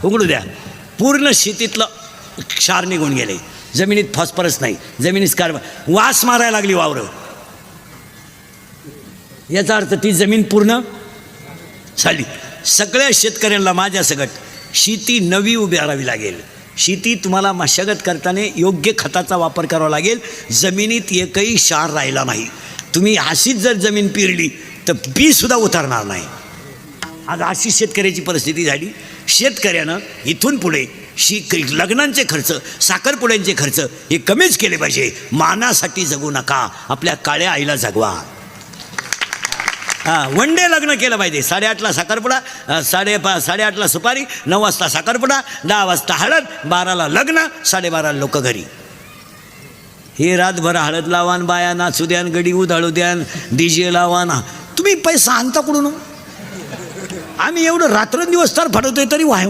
उघडू द्या. पूर्ण शेतीतलं क्षार निघून गेले, जमिनीत फॉस्फरस नाही, जमिनीत कार्बन, वास मारायला लागली वावरं. याचा अर्थ ती जमीन पूर्ण झाली. सगळ्या शेतकऱ्यांना माझ्या सगट शेती नवी उभी करावी लागेल. शेती तुम्हाला मशागत करताना योग्य खताचा वापर करावा लागेल. जमिनीत एकही क्षार राहिला नाही. तुम्ही अशीच जर जमीन पेरली तर बीसुद्धा उतरणार नाही. आज अशी शेतकऱ्याची परिस्थिती झाली. शेतकऱ्यानं इथून पुढे लग्नांचे खर्च, साखरपुड्यांचे खर्च हे कमीच केले पाहिजे. मानासाठी जगू नका, आपल्या काळ्या आईला जगवा. वन डे लग्न केलं पाहिजे. 8:30ला साखरपुडा, 8:30ला सुपारी, 9 वाजता साखरपुडा, 10 वाजता हळद, 12ला लग्न, 12:30 लोक घरी. हे रातभर हळद लावान, बाया नाचू द्यान, गडी उधाळू द्यान, डीजे लावान. तुम्ही पैसा आणता कुठून? आम्ही एवढं रात्रंदिवस तर फडवतोय तरी वाय